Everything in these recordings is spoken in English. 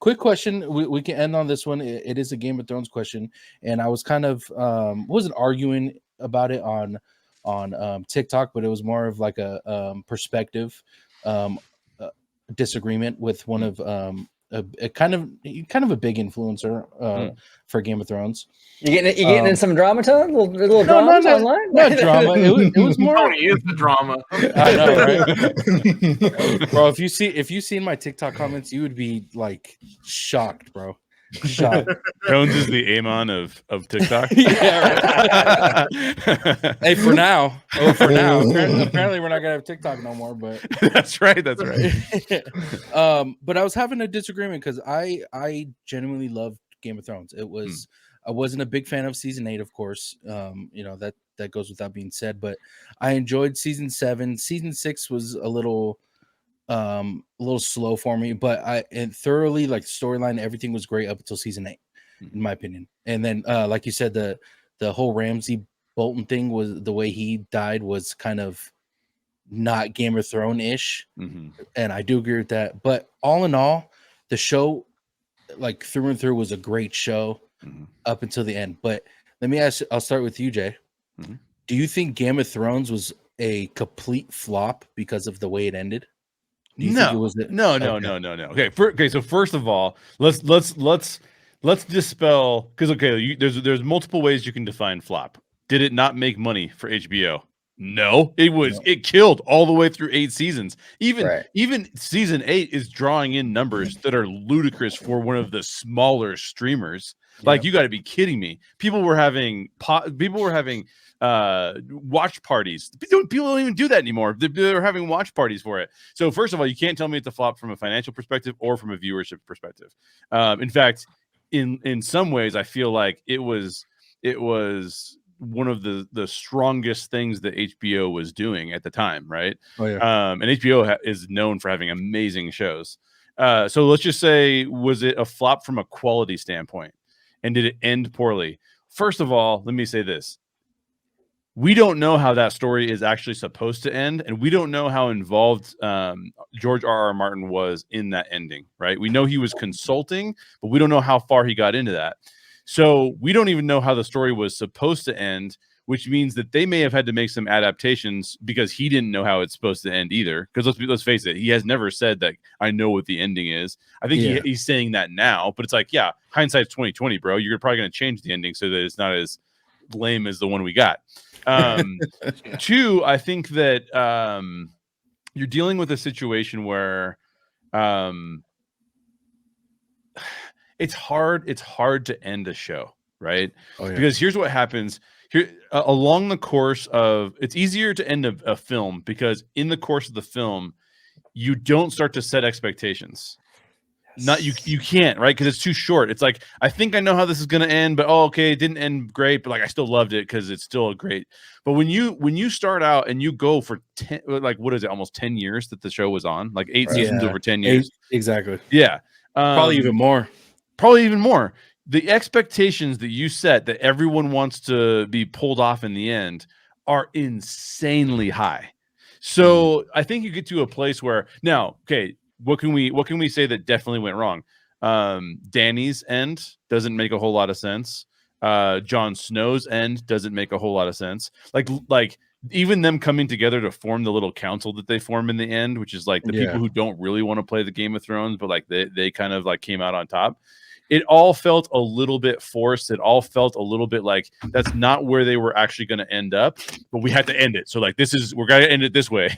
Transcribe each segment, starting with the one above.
quick question. We can end on this one. It is a Game of Thrones question, and I was kind of wasn't arguing about it on TikTok, but it was more of like a perspective disagreement with one of a kind of a big influencer for Game of Thrones. You getting in some drama, Tom? Little no, dramas online? Not drama. It was more. Tony is the drama. I know, right? Bro, if you seen my TikTok comments, you would be like shocked, bro. Shocked. Jones is the Amon of TikTok. Yeah. Right. Hey, for now. Oh, for now. Apparently, we're not gonna have TikTok no more. But that's right. That's right. But I was having a disagreement because I genuinely loved Game of Thrones. It was I wasn't a big fan of season 8, of course. You know that goes without being said. But I enjoyed season 7. Season 6 was a little slow for me, but I thoroughly like the storyline. Everything was great up until season 8, in my opinion. And then, like you said, the whole Ramsay Bolton thing was the way he died was kind of not Game of Thrones ish, and I do agree with that. But all in all, the show, like through and through, was a great show up until the end. But let me ask. I'll start with you, Jay. Do you think Game of Thrones was a complete flop because of the way it ended? No. Okay. So first of all, let's dispel, because there's multiple ways you can define flop. Did it not make money for HBO? No, it killed all the way through 8 seasons. Even season 8 is drawing in numbers that are ludicrous for one of the smaller streamers. Like, you got to be kidding me. People were having watch parties. People don't even do that anymore. They're having watch parties for it. So first of all, you can't tell me it's a flop from a financial perspective or from a viewership perspective. In fact, in some ways, I feel like it was one of the strongest things that HBO was doing at the time, right? Oh, yeah. And HBO is known for having amazing shows. So let's just say, was it a flop from a quality standpoint? And did it end poorly? First of all, let me say this. We don't know how that story is actually supposed to end, and we don't know how involved George R.R. Martin was in that ending, right? We know he was consulting, but we don't know how far he got into that. So we don't even know how the story was supposed to end, which means that they may have had to make some adaptations because he didn't know how it's supposed to end either. Because let's face it, he has never said that I know what the ending is. I think he's saying that now, but it's like, yeah, hindsight's 2020, bro. You're probably going to change the ending so that it's not as lame as the one we got. Two, I think that you're dealing with a situation where it's hard to end a show, right? Oh, yeah. Because here's what happens here along the course of, it's easier to end a film because in the course of the film you don't start to set expectations. Not you can't, right? Because it's too short. It's like, I think I know how this is going to end, but it didn't end great, but like I still loved it because it's still great. But when you start out and you go for 10, like what is it, almost 10 years that the show was on, like 8 seasons over 10 years, exactly. Yeah, probably even more. The expectations that you set that everyone wants to be pulled off in the end are insanely high. So I think you get to a place where now, okay. What can we say that definitely went wrong? Dany's end doesn't make a whole lot of sense. Jon Snow's end doesn't make a whole lot of sense. Like even them coming together to form the little council that they form in the end, which is like the people who don't really want to play the Game of Thrones, but like they kind of like came out on top. It all felt a little bit forced. It all felt a little bit like that's not where they were actually going to end up, but we had to end it. So like, we're going to end it this way.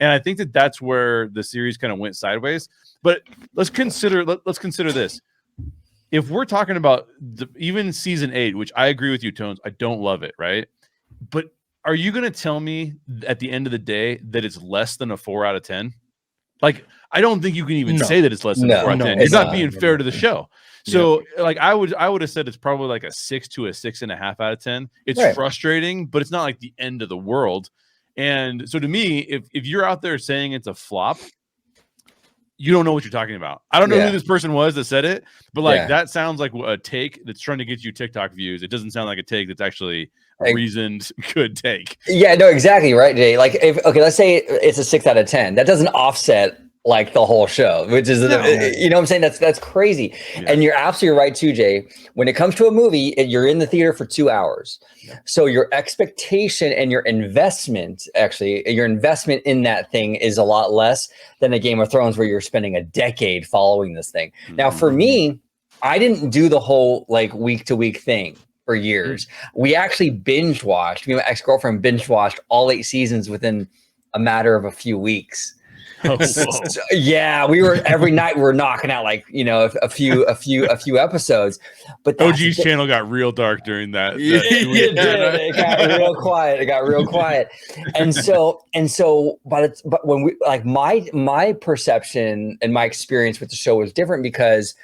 And I think that that's where the series kind of went sideways, but let's consider this. If we're talking about even season 8, which I agree with you, Tones, I don't love it. Right. But are you going to tell me at the end of the day that it's less than a 4 out of 10? Like, I don't think you can even say that it's less than a 4 out of 10. You're not being fair to the show. So like I would have said it's probably like a 6 to a 6.5 out of 10. It's frustrating, but it's not like the end of the world. And so to me, if you're out there saying it's a flop, you don't know what you're talking about. I don't know who this person was that said it, but like that sounds like a take that's trying to get you TikTok views. It doesn't sound like a take that's actually a reasoned good take. Yeah, no, exactly right, Jay. Like let's say it's a 6 out of 10. That doesn't offset like the whole show, which is, No. you know what I'm saying? That's crazy. Yeah. And you're absolutely right too, Jay. When it comes to a movie, you're in the theater for 2 hours. Yeah. So your expectation and your investment in that thing is a lot less than a Game of Thrones where you're spending a decade following this thing. Now, for me, I didn't do the whole like week to week thing for years. We actually binge watched, me and my ex-girlfriend binge watched all 8 seasons within a matter of a few weeks. Oh, So, yeah, we were every night we were knocking out like, you know, a few episodes. But that's OG's channel got real dark during that. Yeah. it did. It got real quiet. It got real quiet. And so, but when we like my perception and my experience with the show was different because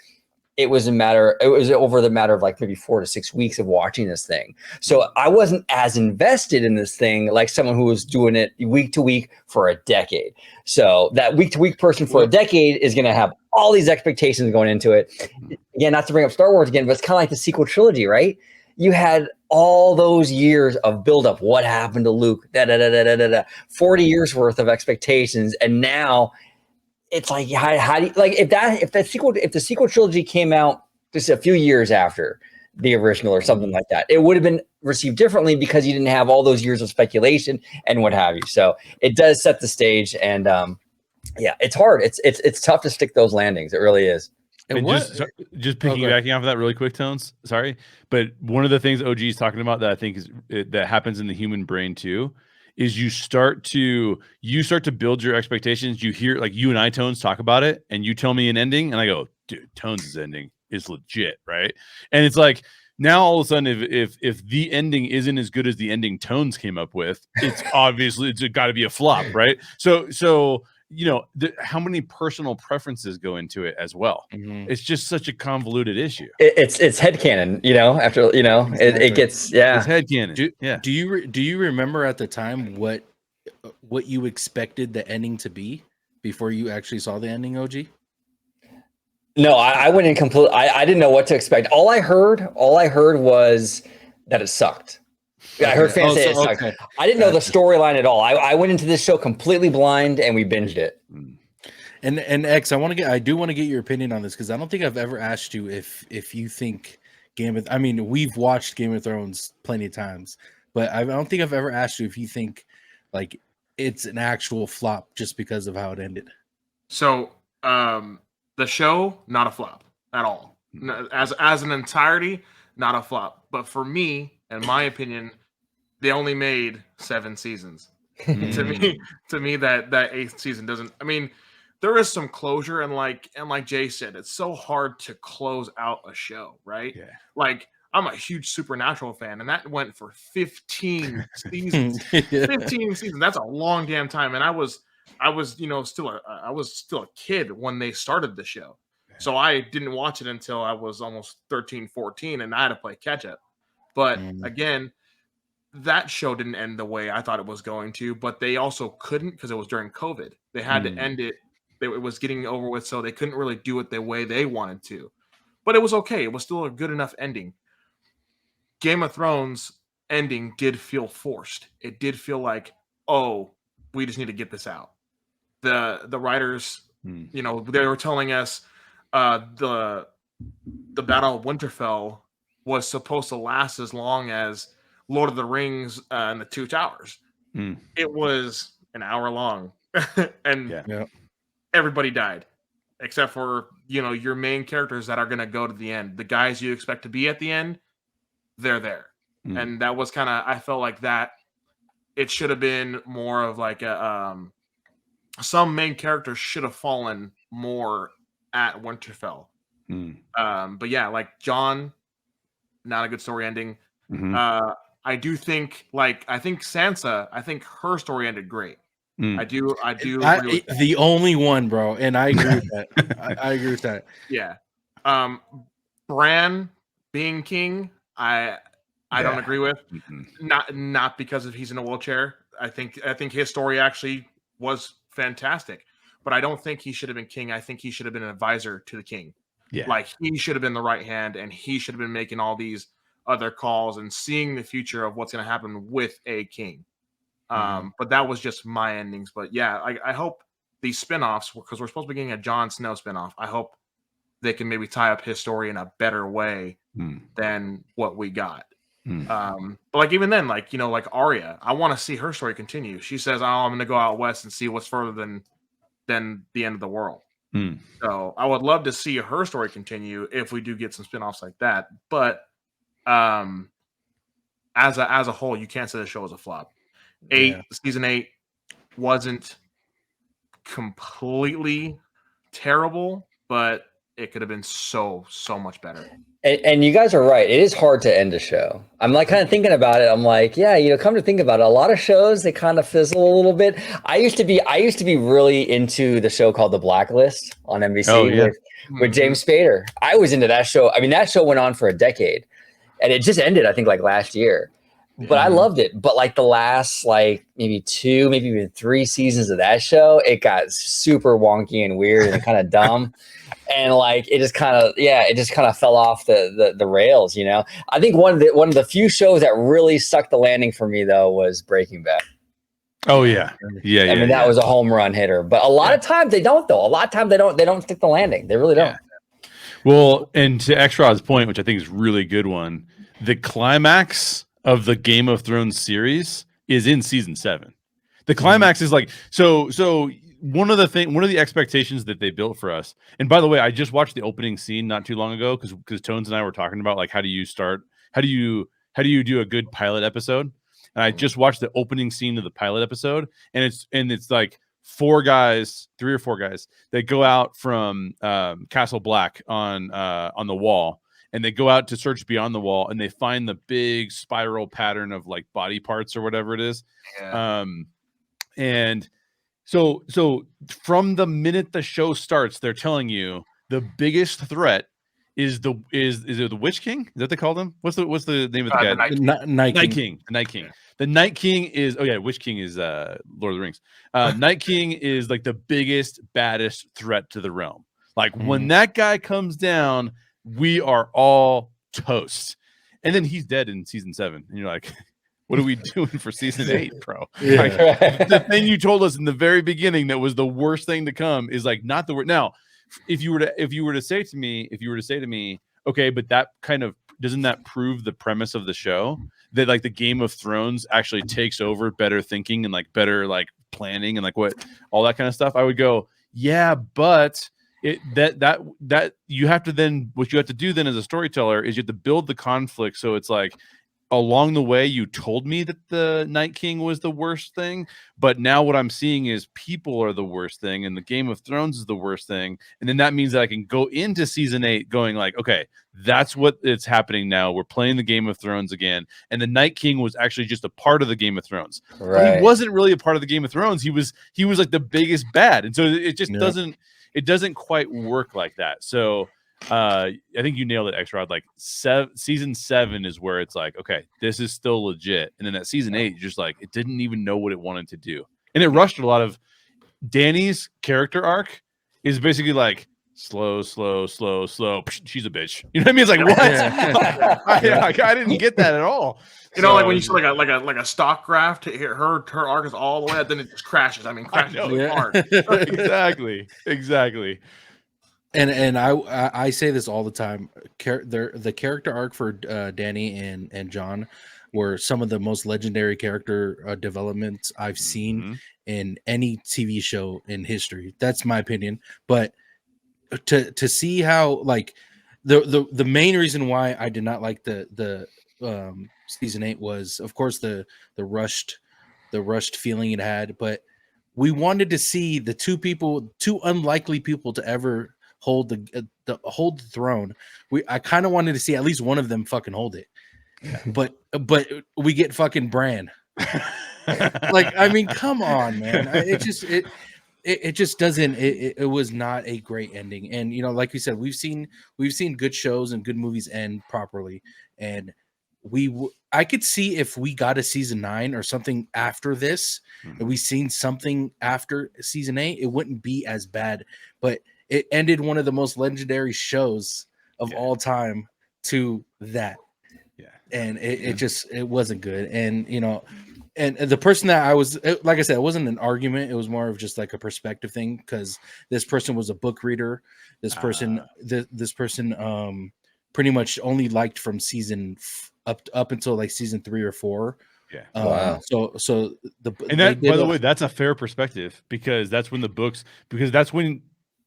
it was over the matter of like maybe 4 to 6 weeks of watching this thing. So I wasn't as invested in this thing like someone who was doing it week to week for a decade. So that week to week person for a decade is going to have all these expectations going into it. Again, not to bring up Star Wars again, but it's kind of like the sequel trilogy, right? You had all those years of buildup. What happened to Luke? 40 years worth of expectations. And now it's like, how do you, like if the sequel trilogy came out just a few years after the original or something like that, it would have been received differently because you didn't have all those years of speculation and what have you. So it does set the stage, and yeah, it's hard. It's tough to stick those landings. It really is. And just piggybacking off of that really quick, Tones. Sorry, but one of the things OG is talking about that I think that happens in the human brain too is you start to build your expectations. You hear like you and I, Tones, talk about it, and you tell me an ending, and I go, dude, Tones' ending is legit, right? And it's like now all of a sudden, if the ending isn't as good as the ending Tones came up with, it's obviously it's got to be a flop, right? So you know how many personal preferences go into it as well. It's just such a convoluted issue. It's headcanon, you know. After you know, Exactly. it gets It's headcanon. Do you remember at the time what you expected the ending to be before you actually saw the ending, OG? No, I went in complete. I didn't know what to expect. All I heard was that it sucked. I heard fans say it sucked. Okay. I didn't know the storyline at all. I went into this show completely blind, and we binged it. And X, I do want to get your opinion on this because I don't think I've ever asked you if you think I mean, we've watched Game of Thrones plenty of times, but I don't think I've ever asked you if you think like it's an actual flop just because of how it ended. So, the show, not a flop at all. As an entirety, not a flop. But for me, in my opinion, they only made 7 seasons. To me, that 8th season doesn't. I mean, there is some closure, and like Jay said, it's so hard to close out a show, right? Yeah. Like I'm a huge Supernatural fan, and that went for 15 seasons. 15 seasons. That's a long damn time, and I was still a kid when they started the show. So I didn't watch it until I was almost 13, 14, and I had to play catch up. But again, that show didn't end the way I thought it was going to, but they also couldn't because it was during COVID. They had to end it. It was getting over with, so they couldn't really do it the way they wanted to. But it was okay. It was still a good enough ending. Game of Thrones ending did feel forced. It did feel like, oh, we just need to get this out. The writers, they were telling us the Battle of Winterfell was supposed to last as long as Lord of the Rings and the Two Towers. It was an hour long, and everybody died except for your main characters that are going to go to the end. The guys you expect to be at the end, they're there, and that was kind of, I felt like that it should have been more of like a some main characters should have fallen more at Winterfell. But yeah, like Jon, not a good story ending. I do think Sansa, I think her story ended great. I do agree with that. The only one, bro, and I agree with that. I agree with that. Yeah. Bran being king, I don't agree with. Not because of he's in a wheelchair. I think his story actually was fantastic, but I don't think he should have been king. I think he should have been an advisor to the king. Yeah. Like he should have been the right hand, and he should have been making all these other calls and seeing the future of what's going to happen with a king. But that was just my endings. But yeah, I hope these spinoffs, because we're supposed to be getting a Jon Snow spinoff. I hope they can maybe tie up his story in a better way than what we got. But like even then, like like Arya, I want to see her story continue. She says, "Oh, I'm going to go out west and see what's further than the end of the world." So I would love to see her story continue if we do get some spinoffs like that. But as a whole, you can't say the show is a flop. Season 8 wasn't completely terrible, but it could have been so much better. And you guys are right. It is hard to end a show. I'm like kind of thinking about it. I'm like, yeah, come to think about it, a lot of shows, they kind of fizzle a little bit. I used to be really into the show called The Blacklist on NBC with James Spader. I was into that show. I mean, that show went on for a decade, and it just ended, I think, like last year. But I loved it. But like the last maybe 2, maybe even 3 seasons of that show, it got super wonky and weird and kind of dumb. And like it just kind of fell off the rails, I think one of the few shows that really stuck the landing for me though was Breaking Bad. Oh yeah. I mean that was a home run hitter, but a lot of times they don't though. A lot of times they don't stick the landing. They really don't. Well, and to X-Rod's point, which I think is a really good one, the climax of the Game of Thrones series is in season 7. The climax is like so. One of the expectations that they built for us, and by the way, I just watched the opening scene not too long ago because Tones and I were talking about like how do you do a good pilot episode, and I just watched the opening scene of the pilot episode, and it's like 3 or 4 guys that go out from Castle Black on the wall, and they go out to search beyond the wall, and they find the big spiral pattern of like body parts or whatever it is, and So from the minute the show starts, they're telling you the biggest threat is it the Witch King? Is that what they called him? What's the name of the guy? Night King. The Night King. The Night King is Witch King is Lord of the Rings. Night King is like the biggest, baddest threat to the realm. Like when that guy comes down, we are all toast. And then he's dead in season 7, and you're like, what are we doing for season 8, bro? Like, the thing you told us in the very beginning that was the worst thing to come is like not the worst. Now, if you were to say to me, okay, but that kind of doesn't that prove the premise of the show that like the Game of Thrones actually takes over better thinking and like better like planning and like what all that kind of stuff? I would go, yeah, but that you have to then what you have to do then as a storyteller is you have to build the conflict so it's like along the way you told me that the Night King was the worst thing, but now what I'm seeing is people are the worst thing and the Game of Thrones is the worst thing, and then that means that I can go into season 8 going like, okay, that's what it's happening now, we're playing the Game of Thrones again, and the Night King was actually just a part of the Game of Thrones. But he wasn't really a part of the Game of Thrones. He was like the biggest bad, and so it just doesn't quite work like that. So I think you nailed it, X-Rod. Like season 7 is where it's like, okay, this is still legit. And then at season 8, just like it didn't even know what it wanted to do. And it rushed a lot of Dany's character arc is basically like slow. She's a bitch. You know what I mean? It's like, what? I didn't get that at all. Like when you see like a stock graph to hit her arc is all the way up, then it just crashes. I mean, crashes really hard. Exactly. And I say this all the time. The character arc for Dany and Jon were some of the most legendary character developments I've seen in any TV show in history. That's my opinion. But to see how like the main reason why I did not like the season 8 was, of course, the rushed feeling it had. But we wanted to see the two unlikely people to ever hold the throne. I kind of wanted to see at least one of them fucking hold it. But we get fucking Bran. Like, I mean, come on, man. It just doesn't. It was not a great ending. And like you said, we've seen good shows and good movies end properly. And I could see if we got a season 9 or something after this, and we seen something after season 8, it wouldn't be as bad. But it ended one of the most legendary shows of all time to that. Yeah. And it wasn't good. And, and the person that I was, like I said, it wasn't an argument. It was more of just like a perspective thing because this person was a book reader. This person, this person, pretty much only liked from season up until like season 3 or 4. Yeah. Wow. So And that, by the way, that's a fair perspective because that's when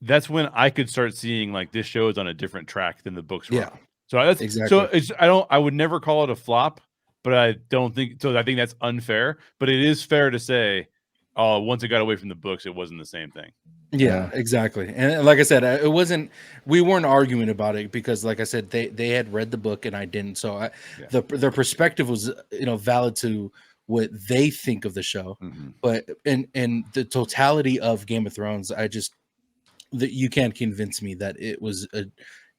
that's when I could start seeing like this show is on a different track than the books were. Yeah. On. So that's exactly. So I would never call it a flop, but I don't think so. I think that's unfair, but it is fair to say, once it got away from the books, it wasn't the same thing. Yeah, exactly. And like I said, we weren't arguing about it because like I said, they had read the book and I didn't. So their perspective was, valid to what they think of the show. Mm-hmm. But in the totality of Game of Thrones, you can't convince me that it was a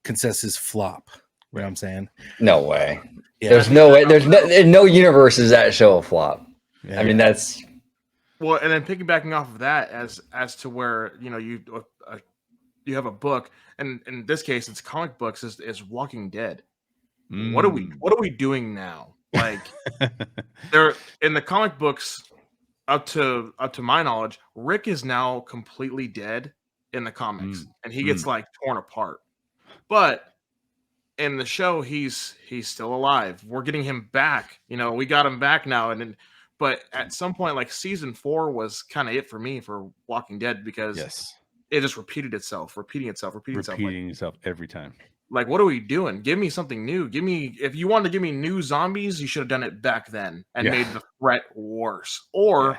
consensus flop. You know what I'm saying? No way. Yeah. There's no way. There's no universe is that show a flop. Yeah. I mean, that's. Well, and then piggybacking off of that, as to where you have a book, and in this case, it's comic books. Is Walking Dead. What are we doing now? Like, they're in the comic books. Up to my knowledge, Rick is now completely dead in the comics, and he gets like torn apart. But in the show, he's still alive. We're getting him back. We got him back now, but at some point, like season 4 was kind of it for me for Walking Dead because it just repeating itself every time. Like, what are we doing? Give me something new. If you wanted to give me new zombies, you should have done it back then and made the threat worse. Or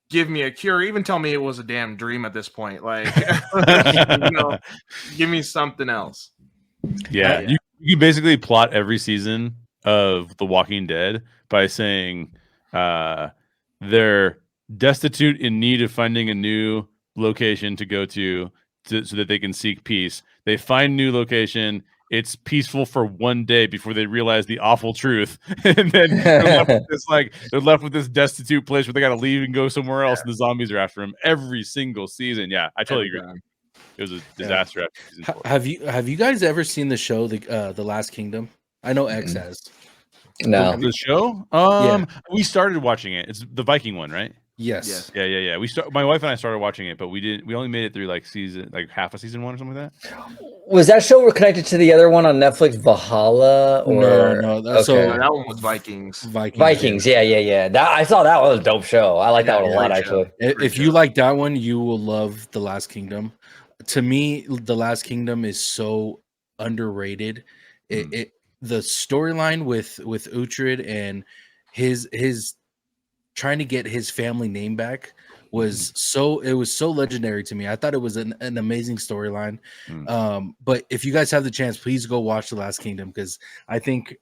give me a cure. Even tell me it was a damn dream at this point. Like, give me something else. Yeah. You basically plot every season of The Walking Dead by saying they're destitute in need of finding a new location to go to so that they can seek peace. They find new location. It's peaceful for one day before they realize the awful truth, and then they're left with this destitute place where they got to leave and go somewhere else, and the zombies are after them every single season. Yeah, I totally agree. It was a disaster after season 4. Have you guys ever seen the show The Last Kingdom? I know X has. No. The show? We started watching it. It's the Viking one, right? Yes. Yeah. My wife and I started watching it, but we only made it through like half a season 1 or something like that. Was that show connected to the other one on Netflix, Valhalla? Or no. That one was Vikings. Vikings. Yeah. I thought that was a dope show. I like that one a lot, actually. If you like that one, you will love The Last Kingdom. To me, The Last Kingdom is so underrated. The storyline with Uhtred and his trying to get his family name back was so legendary to me. I thought it was an amazing storyline. But if you guys have the chance, please go watch The Last Kingdom because I think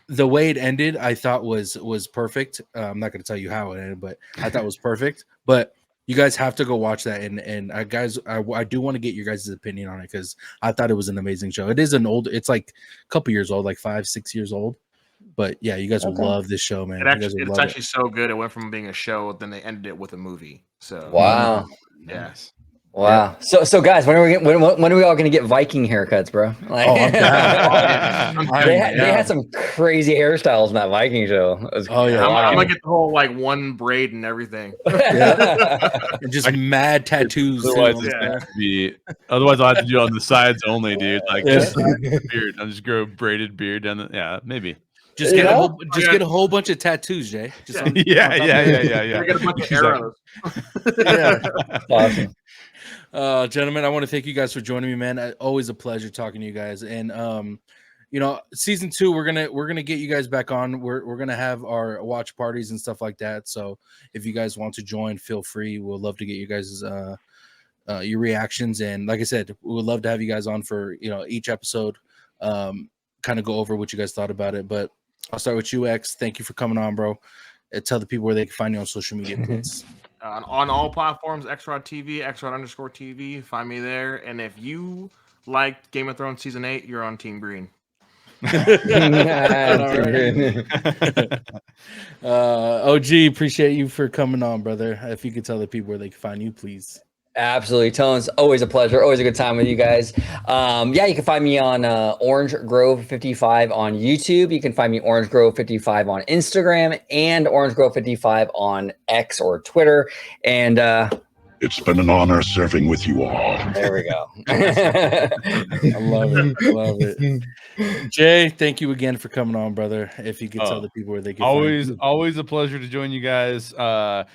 the way it ended, I thought was perfect. I'm not going to tell you how it ended, but I thought it was perfect. But you guys have to go watch that, and guys, I do want to get your guys' opinion on it because I thought it was an amazing show. It's like a couple years old, like 5-6 years old. But yeah, you guys would love this show, man. It's actually so good. It went from being a show, then they ended it with a movie. So wow, yes, wow. Yeah. So guys, when are we all going to get Viking haircuts, bro? Like, they had some crazy hairstyles in that Viking show. I'm gonna get the whole like one braid and everything. And just mad tattoos. Otherwise, I'll have to do it on the sides only, dude. Like just beard. I'll just grow a braided beard down maybe. Just get a whole bunch of tattoos, Jay. Yeah. Get a bunch of arrows. Awesome. Gentlemen, I want to thank you guys for joining me, man. Always a pleasure talking to you guys. And season 2, we're gonna get you guys back on. We're gonna have our watch parties and stuff like that. So if you guys want to join, feel free. We'll love to get you guys your reactions. And like I said, we would love to have you guys on for each episode. Kind of go over what you guys thought about it. But I'll start with you, X. Thank you for coming on, bro. Tell the people where they can find you on social media, please. On all platforms, Xrod TV, Xrod_TV. Find me there. And if you liked Game of Thrones Season 8, you're on Team Green. OG, appreciate you for coming on, brother. If you could tell the people where they can find you, please. Absolutely. Tones, always a pleasure. Always a good time with you guys. Yeah, you can find me on Orange Grove 55 on YouTube. You can find me Orange Grove 55 on Instagram and Orange Grove 55 on X or Twitter. And it's been an honor serving with you all. there we go. I love it. Love it. Jay, thank you again for coming on, brother. If you could tell the people where they can find you. Always a pleasure to join you guys.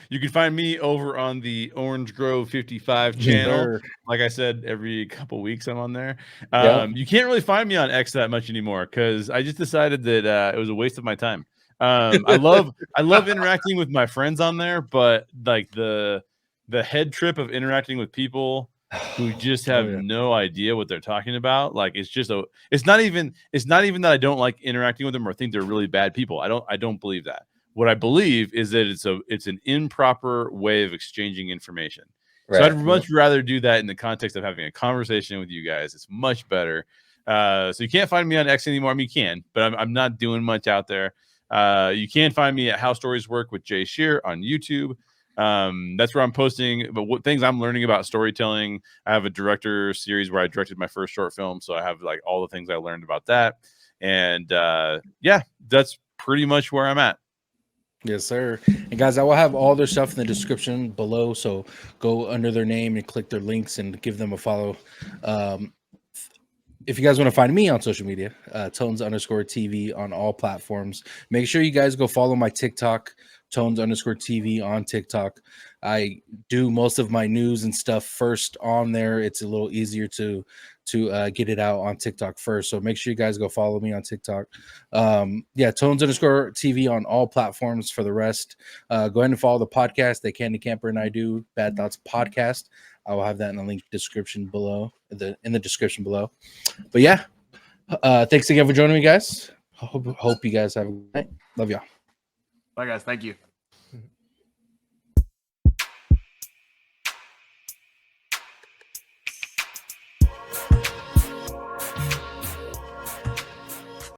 You can find me over on the Orange Grove 55 channel. Sure. Like I said, every couple weeks I'm on there. Yep. You can't really find me on X that much anymore because I just decided that it was a waste of my time. I love interacting with my friends on there, but like the head trip of interacting with people who just have no idea what they're talking about. Like it's not even that I don't like interacting with them or think they're really bad people. I don't believe that. What I believe is that it's an improper way of exchanging information. Right. So I'd much rather do that in the context of having a conversation with you guys. It's much better. So you can't find me on X anymore. I mean, you can, but I'm not doing much out there. You can find me at How Stories Work with Jay Shear on YouTube. That's where I'm posting but what things I'm learning about storytelling. I have a director series where I directed my first short film, so I have like all the things I learned about that. And yeah, that's pretty much where I'm at. Yes, sir. And guys, I will have all their stuff in the description below, so go under their name and click their links and give them a follow. If you guys want to find me on social media, Tones_TV on all platforms. Make sure you guys go follow my TikTok, Tones_TV on TikTok. I do most of my news and stuff first on there. It's a little easier to get it out on TikTok first. So make sure you guys go follow me on TikTok. Yeah, Tones_TV on all platforms. For the rest, go ahead and follow the podcast that Candy Camper and I do, Bad Thoughts Podcast. I will have that in the link description below, in the description below. But yeah, thanks again for joining me, guys. Hope you guys have a good night. Love y'all. Bye, guys. Thank you.